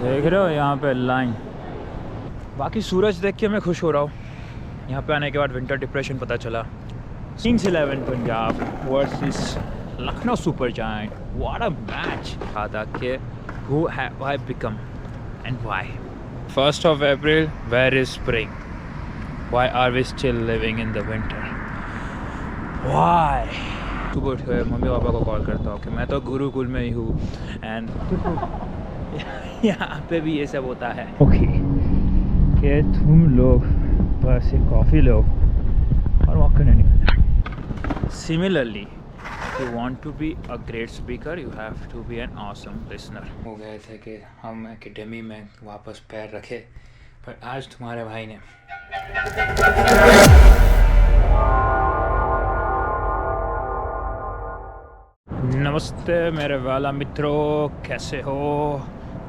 देख रहे हो यहाँ पे लाइन। बाकी सूरज देख के मैं खुश हो रहा हूँ। यहाँ पे आने के बाद विंटर डिप्रेशन पता चला। Kings 11 Punjab versus Lucknow super giant, what a match. आधा के who have I become and why? 1st of April, where is spring? Why are we still living in the winter? Why? सुबह उठ कर मम्मी पापा को call करता हूँ कि मैं तो गुरुकुल में ही हूँ एंड यहाँ पे भी ये सब होता है। ओके कि तुम लोग बस एक कॉफ़ी लो और वॉक करने निकल। Similarly if you want to be a great speaker you have to be an awesome listener। हो गए थे कि हम एकेडमी में वापस पैर रखे, पर आज तुम्हारे भाई ने नमस्ते मेरे वाला मित्रों, कैसे हो?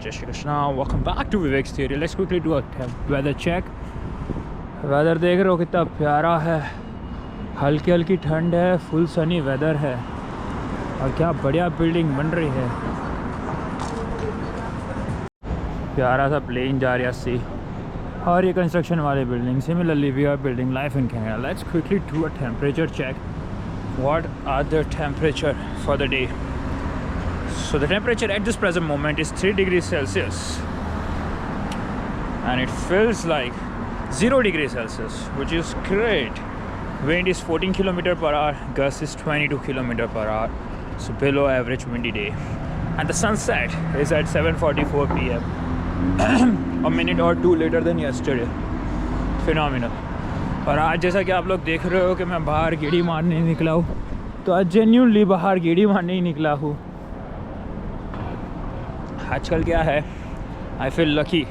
जय Shri Krishna, welcome back to Vivek's theory. Let's quickly do a weather check. Weather देख रहे हो कितना प्यारा है, हल्की हल्की ठंड है, फुल सनी वेदर है और क्या बढ़िया बिल्डिंग बन रही है। प्यारा सा प्लेन जा रहा सी और ये कंस्ट्रक्शन वाली building. Similarly we are building life in Canada. Let's quickly do a temperature check. What are the temperature for the day? So the temperature at this present moment is 3 degrees Celsius and it feels like 0 degrees Celsius, which is great. Wind is 14 km/h, gust is 22 km/h, so below average windy day. And the sunset is at 7:44 p.m. a minute or two later than yesterday. Phenomenal. और आज जैसा कि आप लोग देख रहे हो कि मैं बाहर गेड़ी मारने निकला हूँ, तो आज जेन्युइनली बाहर गेड़ी मारने ही निकला हूँ। आजकल क्या है, आई फील लकी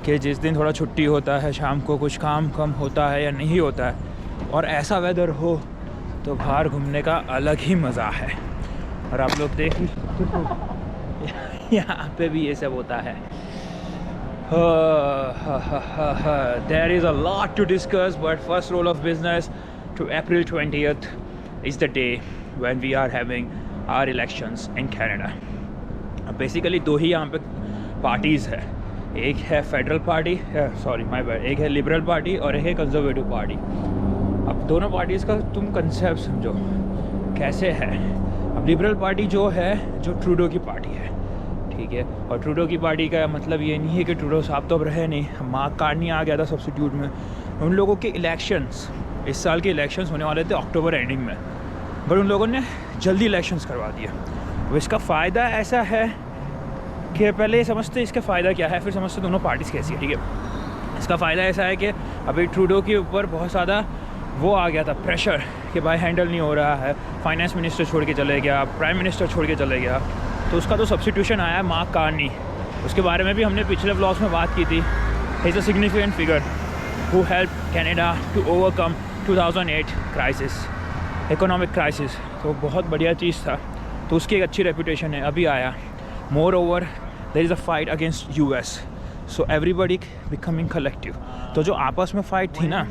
कि जिस दिन थोड़ा छुट्टी होता है, शाम को कुछ काम कम होता है या नहीं होता है और ऐसा वेदर हो तो बाहर घूमने का अलग ही मज़ा है। और आप लोग देख यहाँ पे भी ये सब होता है। There is a lot to discuss, but first rule of business to April 20th is the day when we are having our elections in Canada. Basically दो ही यहाँ पे पार्टीज़ है, एक है federal party, sorry my bad, एक है liberal party और एक है कंजर्वेटिव पार्टी। अब दोनों पार्टीज़ का तुम कंसेप्ट समझो कैसे है। अब लिबरल पार्टी जो है, जो ट्रूडो की पार्टी है, ठीक है, और ट्रूडो की पार्टी का मतलब ये नहीं है कि ट्रूडो साहब तो अब रहे नहीं, मार्क कार्नी आ गया था सब्स्टिट्यूट में। उन लोगों के इलेक्शंस, इस साल के इलेक्शंस होने वाले थे अक्टूबर एंडिंग में, बट उन लोगों ने जल्दी इलेक्शंस करवा दिए। अब इसका फ़ायदा ऐसा है कि पहले ये समझते इसका फ़ायदा क्या है, फिर समझते दोनों पार्टीज़ कैसी है, ठीक है। इसका फ़ायदा ऐसा है कि अभी ट्रूडो के ऊपर बहुत ज़्यादा वो आ गया था प्रेशर कि भाई हैंडल नहीं हो रहा है, फाइनेंस मिनिस्टर छोड़ के चले गया, प्राइम मिनिस्टर छोड़ के चले गया, तो उसका तो सब्स्टिट्यूशन आया मार्क कार्नी। उसके बारे में भी हमने पिछले व्लॉग्स में बात की थी। He is a significant figure who help Canada to overcome 2008 crisis, economic crisis. तो बहुत बढ़िया चीज़ था, तो उसकी एक अच्छी रेपुटेशन है। अभी आया moreover there is a fight against US, so everybody becoming collective. तो जो आपस में फ़ाइट थी ना,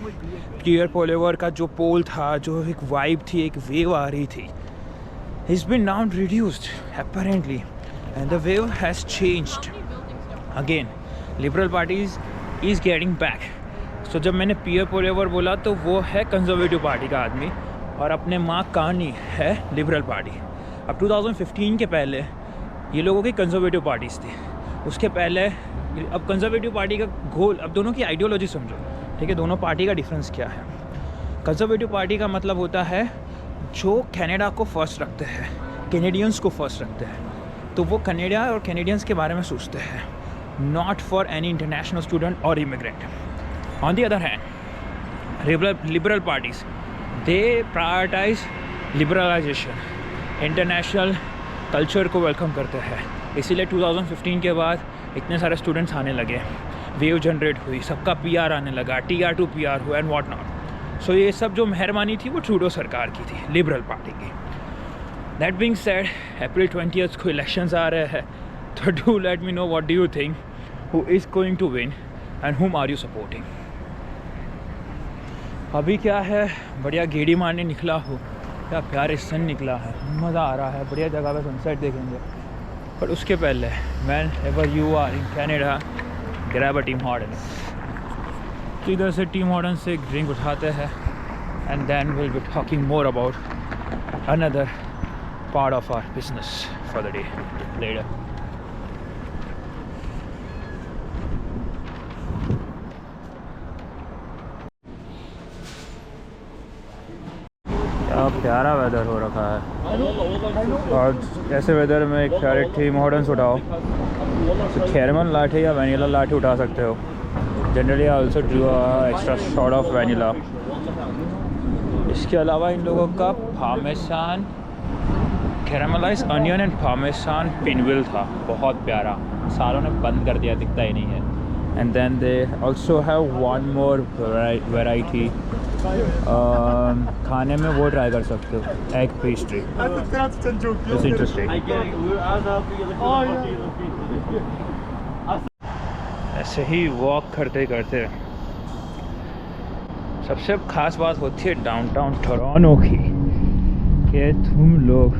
पियर पोलिवर का जो पोल था, जो एक वाइब थी, एक वेव आ रही थी, it's been now reduced apparently and the wave has changed again. Liberal parties is getting back. So जब मैंने पियर पोलिवर बोला तो वो है कंजर्वेटिव पार्टी का आदमी और अपने मार्क कार्नी है लिबरल पार्टी। अब 2015 के पहले ये लोगों की कंजर्वेटिव पार्टीज़ थी, उसके पहले अब कंजर्वेटिव पार्टी का गोल, अब दोनों की आइडियोलॉजी समझो, ठीक है, दोनों पार्टी का डिफरेंस क्या है। कंजर्वेटिव पार्टी का मतलब होता है जो कनाडा को फर्स्ट रखते हैं, कैनेडियंस को फर्स्ट रखते हैं, तो वो कनाडा और कैनेडियंस के बारे में सोचते हैं, not for any international student और immigrant. On the other hand liberal parties they prioritise liberalisation, international culture को वेलकम करते हैं। इसीलिए 2015 के बाद इतने सारे स्टूडेंट्स आने लगे, वेव जनरेट हुई, सबका PR आने लगा, TR to PR हुआ एंड वॉट नॉट। सो ये सब जो मेहरबानी थी वो ट्रूडो सरकार की थी, लिबरल पार्टी की। That being said, April 20th को इलेक्शंस आ रहे हैं, तो do let me know what do you think, who is going to win and whom are you supporting. अभी क्या है, बढ़िया गेड़ी मारने निकला हूँ, क्या प्यारे सन निकला है, मज़ा आ रहा है, बढ़िया जगह पे सनसेट देखेंगे। पर उसके पहले whenever you are in Canada, grab a Tim Hortons. तो इधर से टीम हॉर्टन्स से एक ड्रिंक उठाते हैं and then we'll be talking more about another part of our business for the day later. क्या प्यारा वेदर हो रखा है और ऐसे वेदर में एक प्यारे टीम हॉर्टन्स उठाओ तो कैरमल लाटे या वैनिला लाटे उठा सकते हो. Generally I also do extra shot of vanilla. इसके अलावा इन लोगों का parmesan caramelise onion and parmesan pinwheel था, बहुत प्यारा. सालों ने बंद कर दिया, दिखता ही नहीं है. And then they also have one more variety. खाने में वो ट्राई कर सकते हो, एग पेस्ट्री. It's interesting. ऐसे ही वॉक करते करते सबसे ख़ास बात होती है डाउनटाउन टोरंटो की कि तुम लोग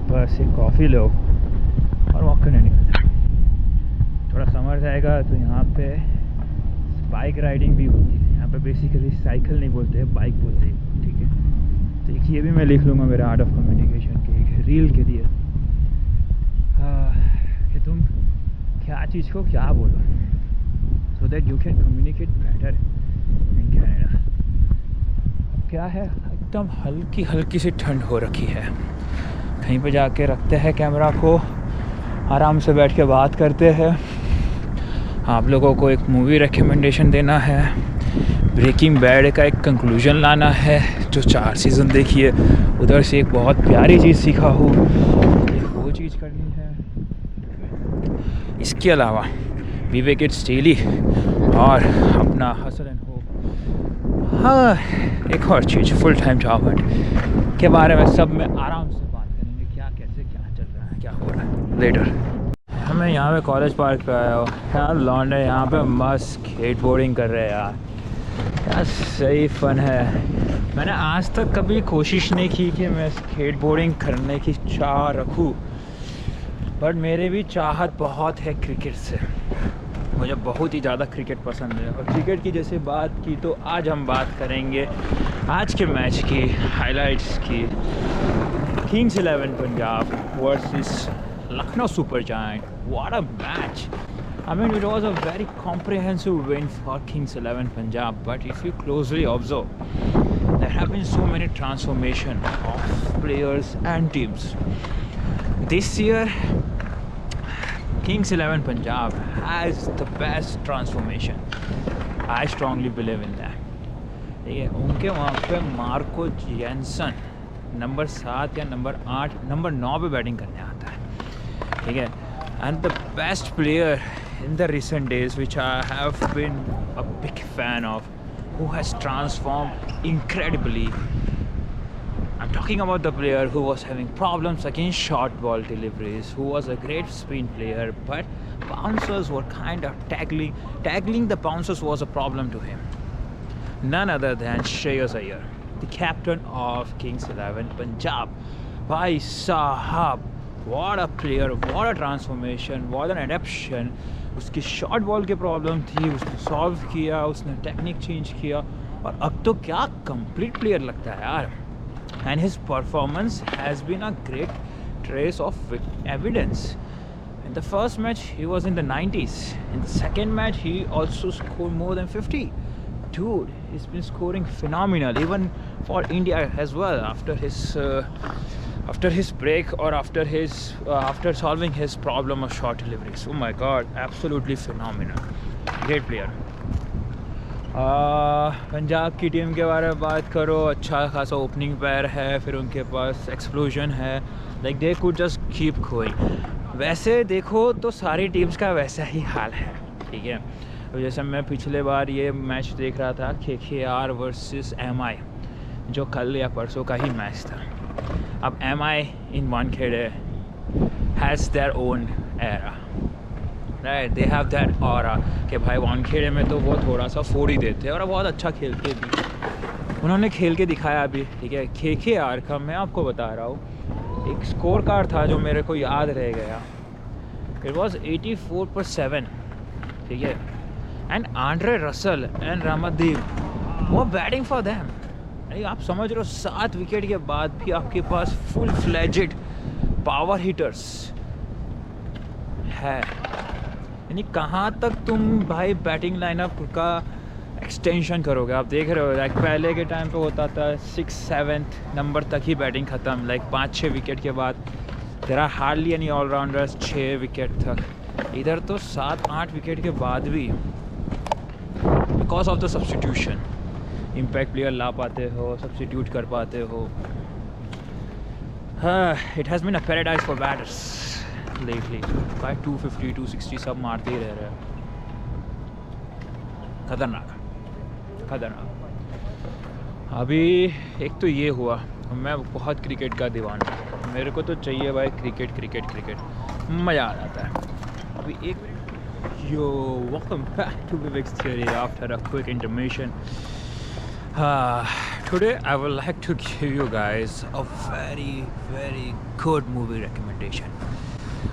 बस एक कॉफ़ी लो और वॉक करने निकल जाओ. थोड़ा समर जाएगा तो यहाँ पे बाइक राइडिंग भी होती है. यहाँ पे बेसिकली साइकिल नहीं बोलते हैं, बाइक बोलते हैं. ठीक है, तो एक ये भी मैं लिख लूँगा मेरे आर्ट ऑफ कम्युनिकेशन के एक रील के लिए कि तुम क्या चीज़ को क्या बोलो so that you can communicate better in Canada. क्या है, एकदम हल्की हल्की सी ठंड हो रखी है. कहीं पे जाके रखते हैं कैमरा को, आराम से बैठ के बात करते हैं. आप लोगों को एक मूवी रिकमेंडेशन देना है. ब्रेकिंग बैड का एक कंक्लूजन लाना है जो 4 सीज़न देखिए, उधर से एक बहुत प्यारी चीज़ सीखा हो, वो चीज़ करनी है. इसके अलावा विवेक इट्स डेली और अपना हसल एंड होप, हाँ एक और चीज़ फुल टाइम जॉब के बारे में सब में आराम से बात करेंगे. क्या कैसे क्या चल रहा है, क्या हो रहा है लेटर. हमें यहाँ पे कॉलेज पार्क पे आया हो यार. लॉन्डे यहाँ पे मस्त स्केट बोर्डिंग कर रहे हैं यार. क्या सही फ़न है. मैंने आज तक कभी कोशिश नहीं की कि मैं स्केट बोर्डिंग करने की चाह रखूँ, बट मेरे भी चाहत बहुत है क्रिकेट से. मुझे बहुत ही ज़्यादा क्रिकेट पसंद है. और क्रिकेट की जैसे बात की तो आज हम बात करेंगे आज के मैच की हाइलाइट्स की. Kings 11 Punjab versus Lucknow super giant. What a match. I mean, it was a very comprehensive win for Kings 11 Punjab, but if you closely observe, there have been so many transformation of players and teams. This year, Kings 11 Punjab has the best transformation. I strongly believe in that. ठीक है, उनके वहाँ पे Marco Jansen number 7 या number 8 number 9 पे batting करने आता है. ठीक है, and the best player in the recent days which I have been a big fan of, who has transformed incredibly. I'm talking about the player who was having problems against short ball deliveries, who was a great spin player, but bouncers were kind of tackling the bouncers was a problem to him. None other than Shreyas Iyer, the captain of Kings 11 Punjab. Bhai Sahab, what a player, what a transformation, what an adaptation. उसकी short ball की problem थी, उसने solve किया, उसने technique change किया और अब तो क्या कंप्लीट प्लेयर लगता है यार. And his performance has been a great trace of evidence. In the first match he was in the 90s. In the second match he also score more than 50. Dude, he's been scoring phenomenal even for India as well after his break or after solving his problem of short deliveries. Oh my god, absolutely phenomenal. Great player. Punjab की team के बारे में बात करो, अच्छा खासा opening पैर है, फिर उनके पास एक्सप्लोजन है. Like they could just keep going. वैसे देखो तो सारी टीम्स का वैसा ही हाल है. ठीक है, तो जैसे मैं पिछले बार ये मैच देख रहा था KKR वर्सेस MI, जो कल या परसों का ही मैच था. अब MI in Wankhede has their own era, right. They have that aura कि भाई वानखेड़े में तो वो थोड़ा सा फोड़ ही देते हैं और बहुत अच्छा खेलते भी, उन्होंने खेल के दिखाया भी. ठीक है, KKR का मैं आपको बता रहा हूँ एक स्कोर कार्ड था जो मेरे को याद रह गया. It was 84/7. ठीक है. And Andre Russell and Ramadip were batting for them. आप समझ रहे हो 7 विकेट के बाद भी आपके पास फुल फ्लेजेड पावर हिटर्स है. यानी कहाँ तक तुम भाई बैटिंग लाइनअप का एक्सटेंशन करोगे. आप देख रहे हो लाइक पहले के टाइम पे होता था 6-7 नंबर तक ही बैटिंग ख़त्म. लाइक 5-6 विकेट के बाद there are hardly any allrounders 6 wicket तक. इधर तो 7-8 विकेट के बाद भी because of the substitution impact player ला पाते हो, सब्स्टिट्यूट कर पाते हो. It has been a paradise for batters lately. भाई 250 260 सब मारते ही रह रहे हैं. खतरनाक. अभी एक तो ये हुआ. मैं बहुत क्रिकेट का दीवाना. मेरे को तो चाहिए भाई क्रिकेट मज़ा आ जाता है. अभी एक minute. Yo welcome back to Vivek's theory after a quick intermission. Today I would like to give you guys a very good movie recommendation.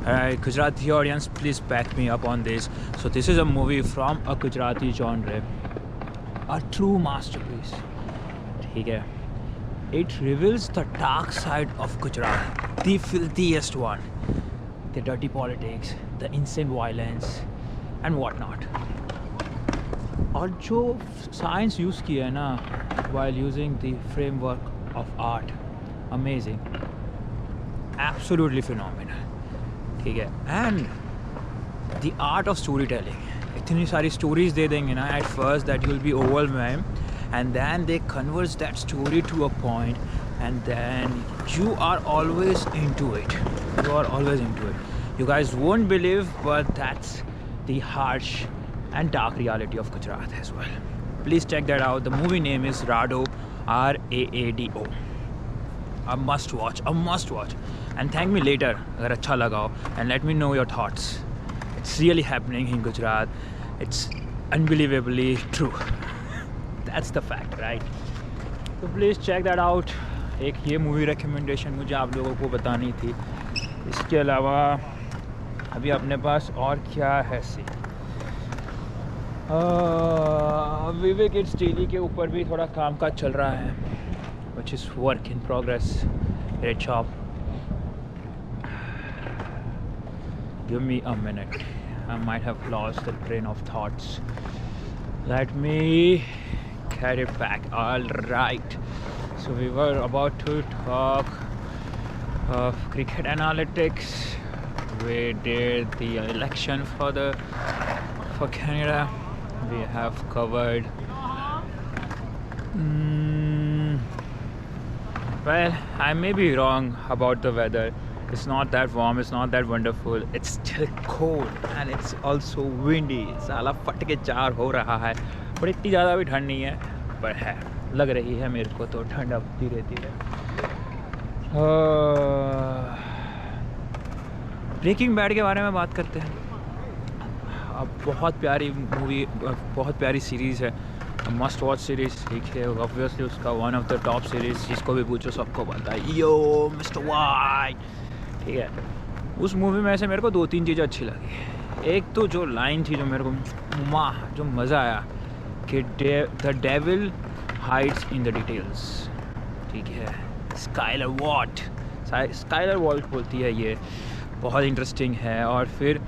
Alright, Gujarati audience, please back me up on this. So this is a movie from a Gujarati genre, a true masterpiece. ठीक है. It reveals the dark side of Gujarat, the filthiest one, the dirty politics, the insane violence, and whatnot. और जो science use किया है ना while using the framework of art, amazing, absolutely phenomenal. ठीक है. and the art of storytelling. इतनी सारी stories they देंगे ना at first that you'll be overwhelmed, and then they converge that story to a point, and then you are always into it. You guys won't believe, but that's the harsh and dark reality of Gujarat as well. Please check that out. The movie name is Raado, RAADO. A must watch. And thank me later अगर अच्छा लगा हो, and let me know your thoughts. It's really happening in Gujarat. It's unbelievably true. That's the fact, right? So please check that out. एक ये movie recommendation मुझे आप लोगों को बतानी थी. इसके अलावा अभी अपने पास और क्या है सी. विवेक इट्स डेली के ऊपर भी थोड़ा काम काज चल रहा है, which is work in progress. Great job. Give me a minute. I might have lost the train of thoughts. Let me get it back. All right. So we were about to talk of cricket analytics. We did the election for Canada. We have covered well, I may be wrong about the weather. It's not that warm, it's not that wonderful. It's still cold and it's also windy. साला फट के चार हो रहा है, पर इतनी ज़्यादा भी ठंड नहीं है, पर है लग रही है मेरे को तो ठंड अब धीरे धीरे. ब्रेकिंग बैड के बारे में बात करते हैं. बहुत प्यारी मूवी, बहुत प्यारी सीरीज़ है, मस्ट वॉच सीरीज़. ठीक है, ऑब्वियसली उसका one of the top series, जिसको भी पूछो सबको पता है. यो मिस्टर वाई. ठीक है. उस मूवी में से मेरे को 2-3 चीज़ें अच्छी लगी. एक तो जो लाइन थी जो मेरे को जो मज़ा आया कि the devil hides in the details. ठीक है. स्काइलर वॉल्ट बोलती है, ये बहुत इंटरेस्टिंग है. और फिर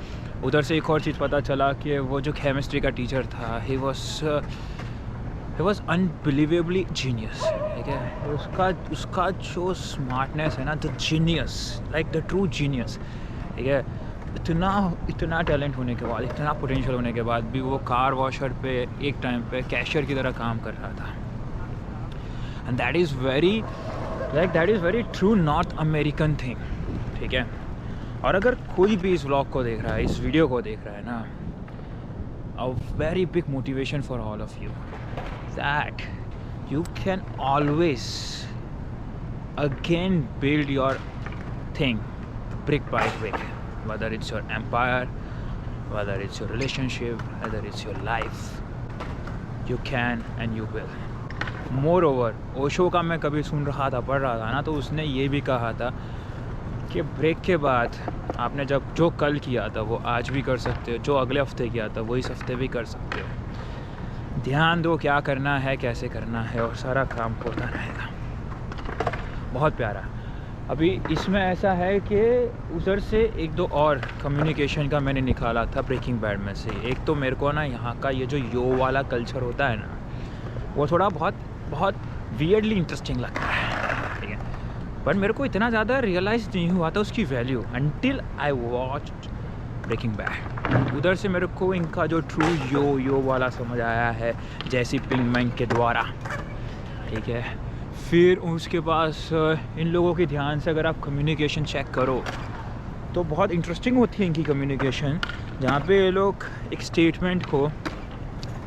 उधर से एक और चीज़ पता चला कि वो जो केमिस्ट्री का टीचर था, ही वॉज अनबिलीवेबली जीनियस. ठीक है. उसका जो स्मार्टनेस है ना, the genius, like the true genius. ठीक है. इतना टैलेंट होने के बाद, इतना पोटेंशियल होने के बाद भी वो कार वॉशर पे एक टाइम पे कैशियर की तरह काम कर रहा था. And that is very true north American thing. ठीक है. और अगर कोई भी इस व्लॉग को देख रहा है, इस वीडियो को देख रहा है ना, a very big motivation for all of you that you can always again build your thing brick by brick, whether it's your empire, whether it's your relationship, whether it's your life. You can and you will. Moreover, Osho का मैं कभी सुन रहा था, पढ़ रहा था ना, तो उसने ये भी कहा था कि ब्रेक के बाद आपने जब जो कल किया था वो आज भी कर सकते हो, जो अगले हफ्ते किया था वो इस हफ्ते भी कर सकते हो। ध्यान दो क्या करना है, कैसे करना है, और सारा काम होता रहेगा। बहुत प्यारा। अभी इसमें ऐसा है कि उधर से एक दो और कम्युनिकेशन का मैंने निकाला था ब्रेकिंग बैड में से। एक तो मेरे को ना यहाँ का ये जो यो वाला कल्चर होता है ना, वो थोड़ा बहुत वियर्डली इंटरेस्टिंग लगता है, ठीक है। पर मेरे को इतना ज़्यादा रियलाइज़ नहीं हुआ था उसकी value until I watched Breaking Bad. उधर से मेरे को इनका जो ट्रू यो वाला समझ आया है, जैसी पिंकमैन के द्वारा, ठीक है। फिर उसके पास इन लोगों के ध्यान से अगर आप कम्युनिकेशन चेक करो तो बहुत इंटरेस्टिंग होती है इनकी कम्युनिकेशन, जहाँ पे ये लोग एक स्टेटमेंट को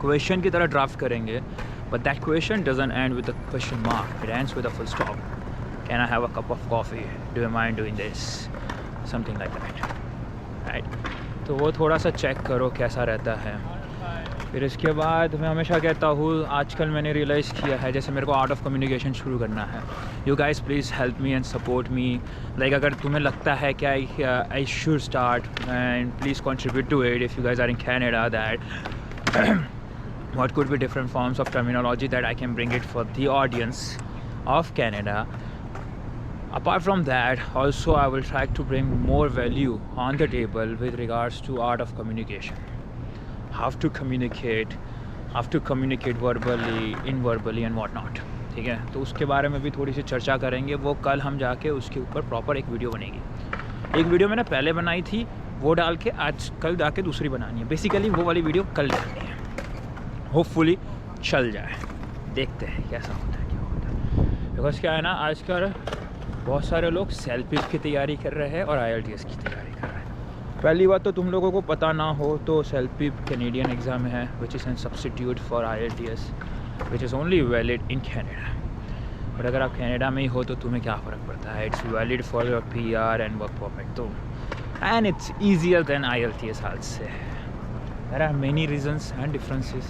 क्वेश्चन की तरह ड्राफ्ट करेंगे, but that question doesn't and with a question mark, it ends with a full stop. Can I have a cup of coffee, do you mind doing this, something like that, right. तो वो थोड़ा सा check करो कैसा रहता है। फिर इसके बाद मैं हमेशा कहता हूँ, आजकल मैंने रियलाइज़ किया है, जैसे मेरे को आर्ट ऑफ कम्युनिकेशन शुरू करना है, you guys please help me and support me. Like अगर तुम्हें लगता है कि I should start and please contribute to it if you guys are in Canada, that what could be different forms of terminology that I can bring it for the audience of Canada. Apart from that, also I will try to bring more value on the table with regards to art of communication. How to communicate verbally, inverbally and what not. ठीक है, तो उसके बारे में भी थोड़ी सी चर्चा करेंगे। वो कल हम जाके उसके ऊपर प्रॉपर एक वीडियो बनेगी। एक वीडियो मैंने पहले बनाई थी, वो डाल के आज कल जाके दूसरी बनानी है। बेसिकली वो वाली वीडियो कल डालनी है, होपफुली चल जाए, देखते हैं कैसा होता है, क्या होता है। बिकॉज क्या है ना, आजकल बहुत सारे लोग सेल्फिश की तैयारी कर रहे हैं और IELTS की तैयारी कर रहे हैं। पहली बात तो तुम लोगों को पता ना हो तो सेल्फी कैनेडियन एग्ज़ाम है, which is an substitute for IELTS, which is only valid in Canada. But अगर आप कैनेडा में ही हो तो तुम्हें क्या फ़र्क पड़ता है, it's valid for your PR and work permit, तो and it's easier than IELTS हाल से। There are many reasons and differences,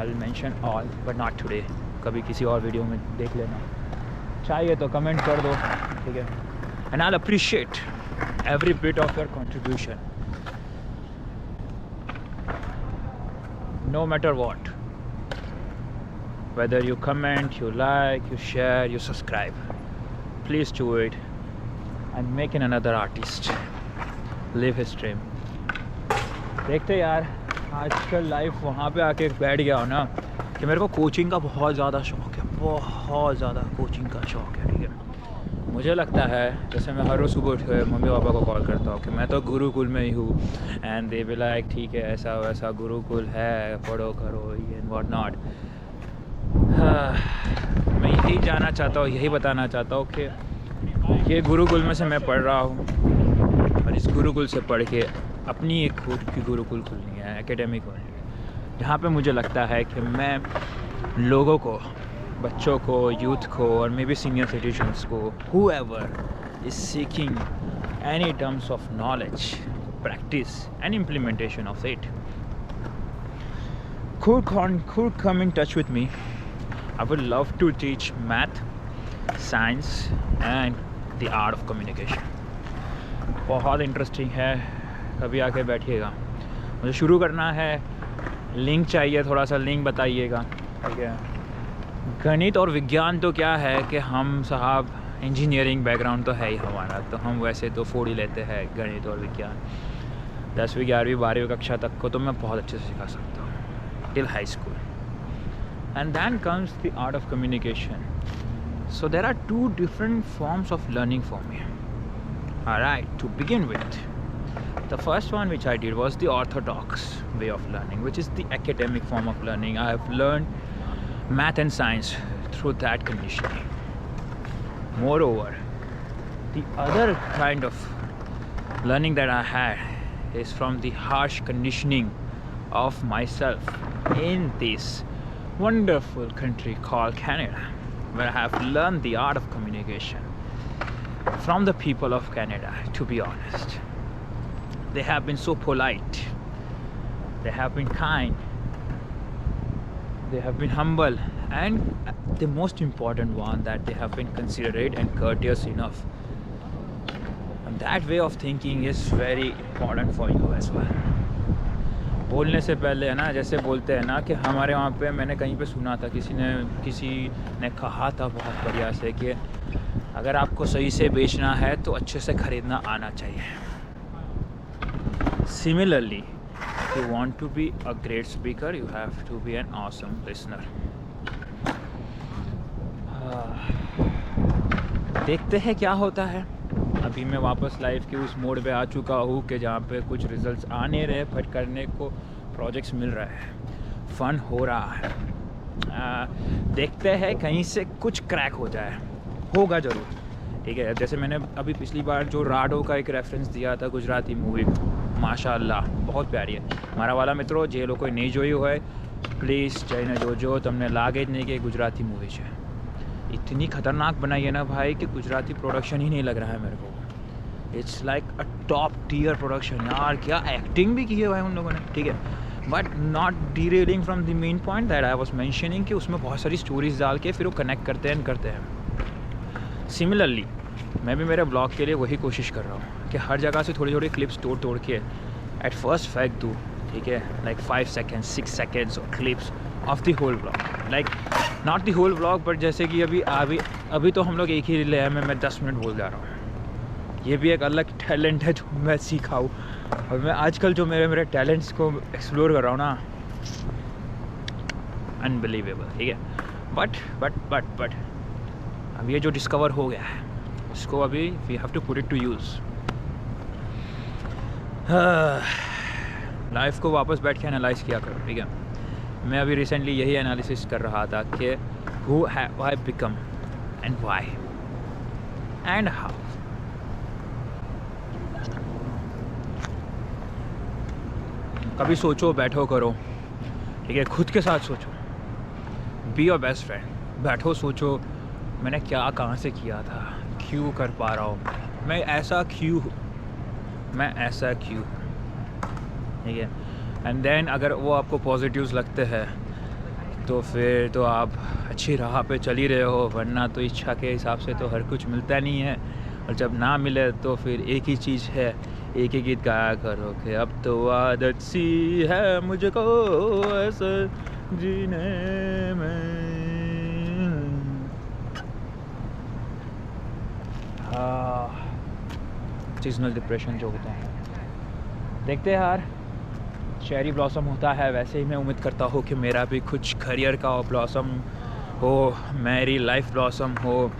I'll mention all but not today. कभी किसी और वीडियो में देख लेना, चाहिए तो कमेंट कर दो, ठीक है। And I'll appreciate every bit of your contribution, no matter what. Whether you comment, you like, you share, you subscribe, please do it and make an another artist live his dream. देखते यार, आजकल life वहाँ पे आके बैठ गया हो ना कि मेरे को कोचिंग का बहुत ज़्यादा शौक़ है, बहुत ज़्यादा कोचिंग का शौक़ है, ठीक है। मुझे लगता है जैसे मैं हर रोज़ सुबह उठ के मम्मी पापा को कॉल करता हूँ कि मैं तो गुरुकुल में ही हूँ, एंड दे बी लाइक ठीक है ऐसा वैसा गुरुकुल है, पढ़ो करो ये एंड व्हाट नॉट। मैं यही जानना चाहता हूँ, यही बताना चाहता हूँ कि ये गुरुकुल में से मैं पढ़ रहा हूँ और इस गुरुकुल से पढ़ के अपनी एक खुद की गुरुकुल खुलनी है, एकेडमिक होनी है, जहाँ पे मुझे लगता है कि मैं लोगों को, बच्चों को, यूथ को और मे बी सीनियर सिटीजन्स को, whoever is seeking any terms of knowledge, practice and implementation of it, could come in touch with me. I would love to teach math, science and the art of communication. बहुत interesting है, कभी आके बैठिएगा। मुझे शुरू करना है, link चाहिए, थोड़ा सा लिंक बताइएगा, ठीक है। गणित और विज्ञान तो क्या है कि हम साहब इंजीनियरिंग बैकग्राउंड तो है ही हमारा, तो हम वैसे तो फोड़ ही लेते हैं गणित और विज्ञान। 10वीं 11वीं 12वीं कक्षा तक को तो मैं बहुत अच्छे से सिखा सकता हूँ, till high school. And then comes the art of communication. So there are two different forms of learning for me. Alright, to begin with, the first one which I did was the orthodox way of learning, which is the academic form of learning. I have learned math and science through that conditioning. Moreover, the other kind of learning that I had is from the harsh conditioning of myself in this wonderful country called Canada, where I have learned the art of communication from the people of Canada. To be honest, they have been so polite, they have been kind, they have been humble, and the most important one, that they have been considerate and courteous enough that way of thinking is very important for you as well. बोलने से पहले है ना, जैसे बोलते हैं ना कि हमारे वहाँ पे मैंने कहीं पे सुना था, किसी ने कहा था बहुत बढ़िया से कि अगर आपको सही से बेचना है तो अच्छे से ख़रीदना आना चाहिए। Similarly, if you want to be a great speaker you have to be an awesome listener. देखते हैं क्या होता है। अभी मैं वापस लाइफ के उस मोड पे आ चुका हूँ कि जहाँ पे कुछ रिजल्ट्स आ नहीं रहे बट करने को प्रोजेक्ट्स मिल रहा है, फ़न हो रहा है। देखते हैं कहीं से कुछ क्रैक हो जाए, होगा ज़रूर। ठीक है, जैसे मैंने अभी पिछली बार जो राडो का एक रेफरेंस दिया था गुजराती मूवी, माशाल्लाह बहुत प्यारी है। मारा वाला मित्रों जे लोग नहीं જોયું હોય પ્લીઝ જઈને જોજો, તમને લાગે જ નહીં કે गुजराती मूवी है। इतनी ख़तरनाक बनाई है ना भाई कि गुजराती प्रोडक्शन ही नहीं लग रहा है मेरे को। It's like a top tier production यार, क्या एक्टिंग भी की है भाई उन लोगों ने। ठीक है, but not derailing from the main point that I was mentioning कि उसमें बहुत सारी स्टोरीज डाल के फिर वो कनेक्ट करते हैं। सिमिलरली मैं भी मेरे ब्लॉग के लिए वही कोशिश कर रहा हूँ कि हर जगह से थोड़ी थोड़ी क्लिप्स तोड़ के एट फर्स्ट फेंक दूँ। ठीक है, लाइक 5 seconds 6 seconds और clips of the whole blog, like not the whole blog but जैसे कि अभी तो हम लोग एक ही लेयर में मैं 10 मिनट बोल जा रहा हूँ। ये भी एक अलग टैलेंट है जो मैं सीखा हूँ, और मैं आजकल जो मेरे टैलेंट्स को एक्सप्लोर कर रहा हूँ ना, अनबिलीवेबल। ठीक है, बट अब ये जो डिस्कवर हो गया है उसको अभी we have to put it to use. Life को वापस बैठ के एनालाइज किया करो। ठीक है, मैं अभी रिसेंटली यही एनालिसिस कर रहा था कि who have I become and why and how. कभी सोचो, बैठो, करो। ठीक है, खुद के साथ सोचो, बी योर बेस्ट फ्रेंड। बैठो, सोचो मैंने क्या कहाँ से किया था, क्यों कर पा रहा हूँ मैं ऐसा क्यों। ठीक है, एंड देन अगर वो आपको पॉजिटिव्स लगते हैं तो फिर तो आप अच्छी राह पे चल ही रहे हो, वरना तो इच्छा के हिसाब से तो हर कुछ मिलता नहीं है। और जब ना मिले तो फिर एक ही चीज़ है, एक ही गीत गाया करो कि अब तो आदत सी है मुझको ऐसे जीने में। सीजनल डिप्रेशन जो होता है, देखते हैं यार। चेरी ब्लॉसम होता है वैसे ही मैं उम्मीद करता हूँ कि मेरा भी कुछ करियर का ब्लॉसम हो, मेरी लाइफ ब्लॉसम हो।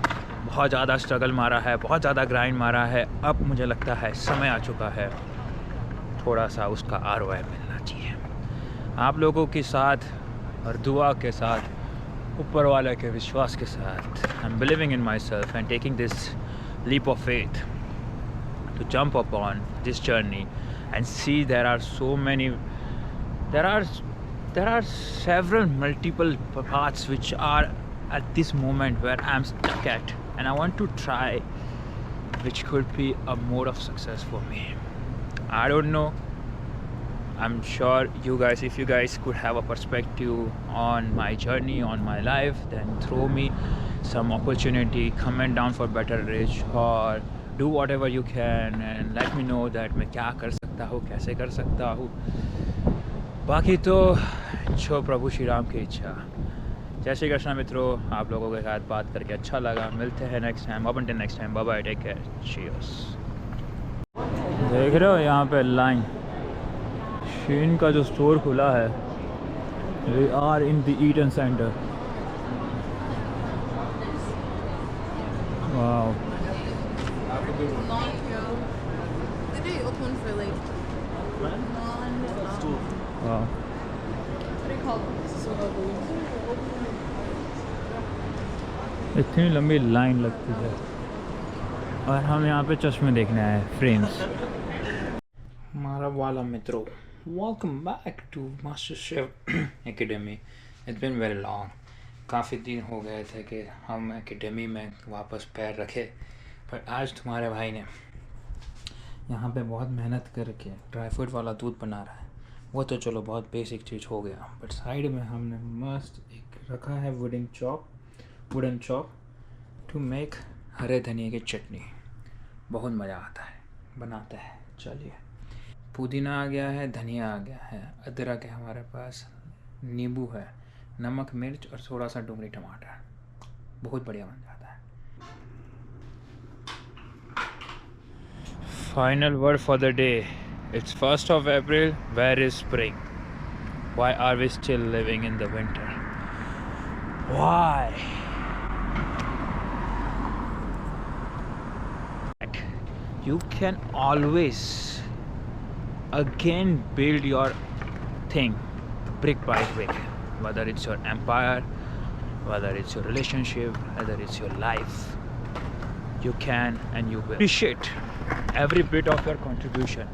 बहुत ज़्यादा स्ट्रगल मारा है, बहुत ज़्यादा ग्राइंड मारा है, अब मुझे लगता है समय आ चुका है थोड़ा सा उसका ROI मिलना चाहिए। आप लोगों के साथ और दुआ के साथ, ऊपर वाले के विश्वास के साथ, I am believing in my self and taking this leap of faith to jump upon this journey and see there are several multiple paths which are at this moment where I'm stuck at, and I want to try which could be a mode of success for me. I don't know, I'm sure you guys, if you guys could have a perspective on my journey, on my life, then throw me some opportunity, comment down for better reach or do whatever you can and let me know that मैं क्या कर सकता हूँ, कैसे कर सकता हूँ। बाकी तो जो प्रभु श्री राम की इच्छा। जय श्री कृष्ण मित्रों, आप लोगों के साथ बात करके अच्छा लगा। मिलते हैं next time. Up until next time, bye bye, take care, cheers. देख रहे हो यहाँ पे लाइन, शीन का जो स्टोर खुला है, we are in the Eaton Centre. Wow. Long queue. They do open for like non. Wow. What do you call them? So ugly. इतनी लंबी लाइन लगती है और हम यहाँ पे चश्मे देखने आए, फ्रेम्स। हमारा वाला मित्रों, welcome back to master chef academy. It's been very long, काफ़ी दिन हो गए थे कि हम एकेडमी में वापस पैर रखे, पर आज तुम्हारे भाई ने यहाँ पे बहुत मेहनत करके ड्राई फ्रूट वाला दूध बना रहा है। वो तो चलो बहुत बेसिक चीज़ हो गया, बट साइड में हमने मस्त एक रखा है वुडन चॉप टू मेक हरे धनिया की चटनी। बहुत मज़ा आता है। बनाते हैं। चलिए, पुदीना आ गया है, धनिया आ गया है, अदरक है हमारे पास, नींबू है, नमक मिर्च और थोड़ा सा डूंगरी टमाटर, बहुत बढ़िया बन जाता है। Final word for the day, it's 1st of April, where is spring, why are we still living in the winter, why? You can always again build your thing brick by brick, whether it's your empire, whether it's your relationship, whether it's your life. You can and you will appreciate every bit of your contribution.